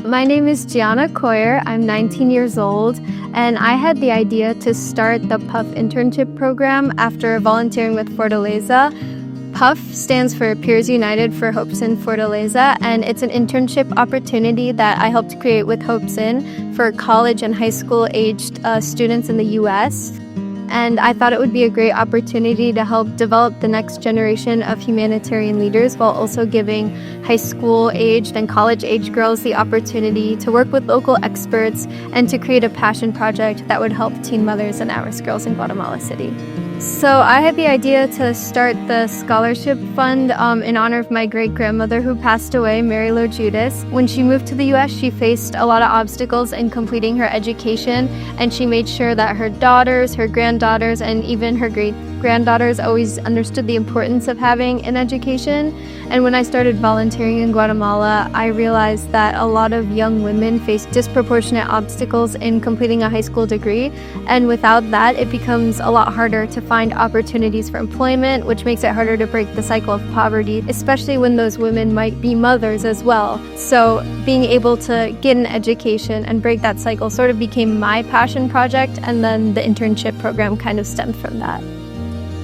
My name is Gianna Coyer. I'm 19 years old, and I had the idea to start the PUFF Internship Program after volunteering with Fortaleza. PUFF stands for Peers United for HopesIn Fortaleza, and it's an internship opportunity that I helped create with HopesIn for college and high school aged students in the U.S. And I thought it would be a great opportunity to help develop the next generation of humanitarian leaders while also giving high school aged and college aged girls the opportunity to work with local experts and to create a passion project that would help teen mothers and at-risk girls in Guatemala City. So I had the idea to start the scholarship fund in honor of my great-grandmother who passed away, Mary Lou Judas. When she moved to the U.S., she faced a lot of obstacles in completing her education, and she made sure that her daughters, her granddaughters, and even her great-granddaughters always understood the importance of having an education. And when I started volunteering in Guatemala, I realized that a lot of young women face disproportionate obstacles in completing a high school degree, and without that, it becomes a lot harder to find opportunities for employment, which makes it harder to break the cycle of poverty, especially when those women might be mothers as well. So being able to get an education and break that cycle sort of became my passion project, and then the internship program kind of stemmed from that.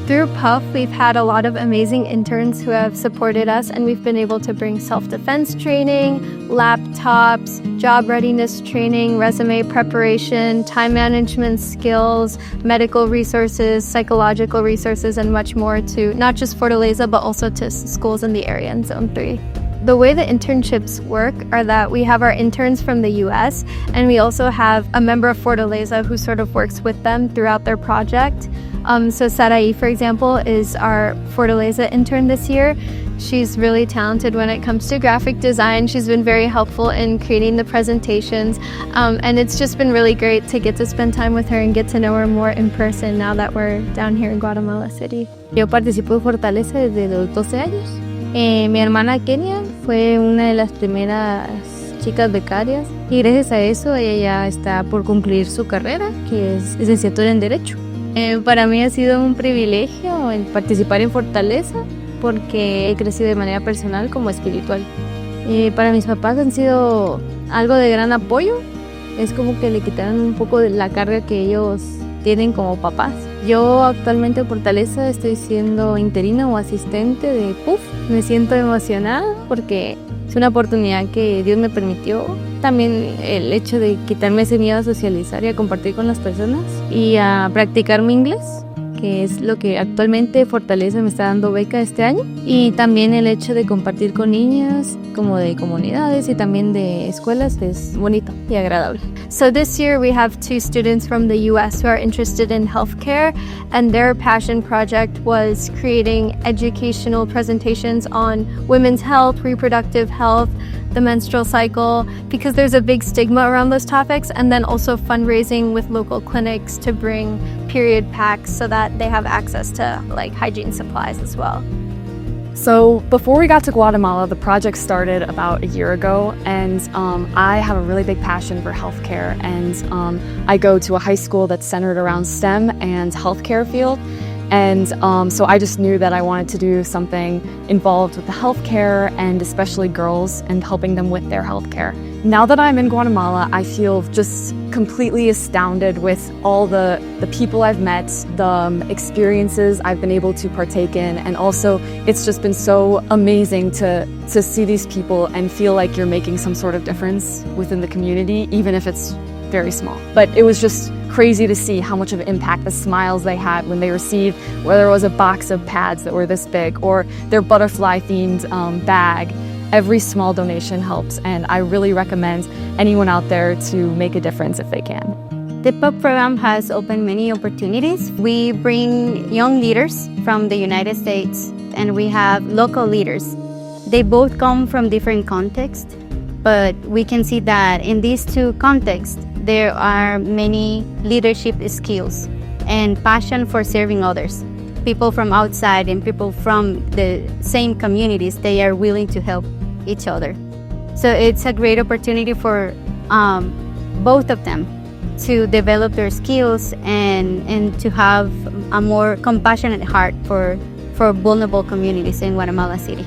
Through PUFF, we've had a lot of amazing interns who have supported us, and we've been able to bring self-defense training, laptops, job readiness training, resume preparation, time management skills, medical resources, psychological resources, and much more to not just Fortaleza, but also to schools in the area in Zone 3. The way the internships work are that we have our interns from the U.S., and we also have a member of Fortaleza who sort of works with them throughout their project. So Sarai, for example, is our Fortaleza intern this year. She's really talented when it comes to graphic design. She's been very helpful in creating the presentations, and it's just been really great to get to spend time with her and get to know her more in person now that we're down here in Guatemala City. Yo participo en Fortaleza desde los 12 años. Mi hermana Kenia fue una de las primeras chicas becarias y gracias a eso ella ya está por concluir su carrera, que es licenciatura en Derecho. Para mí ha sido un privilegio participar en Fortaleza porque he crecido de manera personal como espiritual. Para mis papás han sido algo de gran apoyo. Es como que le quitaron un poco de la carga que ellos tienen como papás. Yo actualmente en Fortaleza estoy siendo interina o asistente de PUFF. Me siento emocionada porque es una oportunidad que Dios me permitió. También el hecho de quitarme ese miedo a socializar y a compartir con las personas y a practicar mi inglés, que es lo que actualmente Fortaleza me está dando beca este año. Y también el hecho de compartir con niñas como de comunidades y también de escuelas es bonito y agradable. So this year we have 2 students from the U.S. who are interested in healthcare, and their passion project was creating educational presentations on women's health, reproductive health, the menstrual cycle, because there's a big stigma around those topics, and then also fundraising with local clinics to bring period packs so that they have access to like hygiene supplies as well. So before we got to Guatemala, the project started about a year ago, and I have a really big passion for healthcare, and I go to a high school that's centered around STEM and healthcare field. And so I just knew that I wanted to do something involved with the healthcare and especially girls and helping them with their healthcare. Now that I'm in Guatemala, I feel just completely astounded with all the people I've met, the experiences I've been able to partake in, and also it's just been so amazing to see these people and feel like you're making some sort of difference within the community, even if it's very small. But it was just crazy to see how much of an impact the smiles they had when they received, whether it was a box of pads that were this big or their butterfly-themed bag. Every small donation helps, and I really recommend anyone out there to make a difference if they can. The PUFF program has opened many opportunities. We bring young leaders from the United States, and we have local leaders. They both come from different contexts, but we can see that in these 2 contexts, there are many leadership skills and passion for serving others. People from outside and people from the same communities, they are willing to help each other. So it's a great opportunity for both of them to develop their skills and to have a more compassionate heart for vulnerable communities in Guatemala City.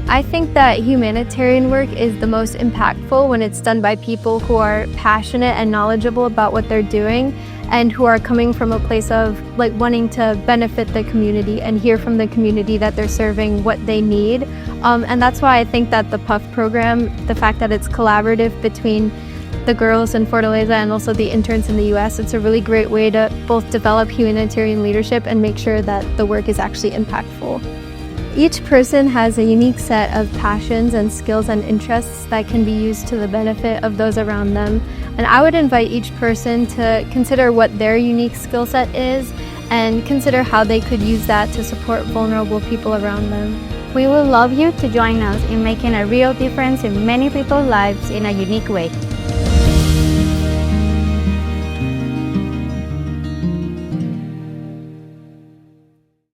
I think that humanitarian work is the most impactful when it's done by people who are passionate and knowledgeable about what they're doing and who are coming from a place of wanting to benefit the community and hear from the community that they're serving what they need. And that's why I think that the PUFF program, the fact that it's collaborative between the girls in Fortaleza and also the interns in the US, it's a really great way to both develop humanitarian leadership and make sure that the work is actually impactful. Each person has a unique set of passions and skills and interests that can be used to the benefit of those around them. And I would invite each person to consider what their unique skill set is and consider how they could use that to support vulnerable people around them. We would love you to join us in making a real difference in many people's lives in a unique way.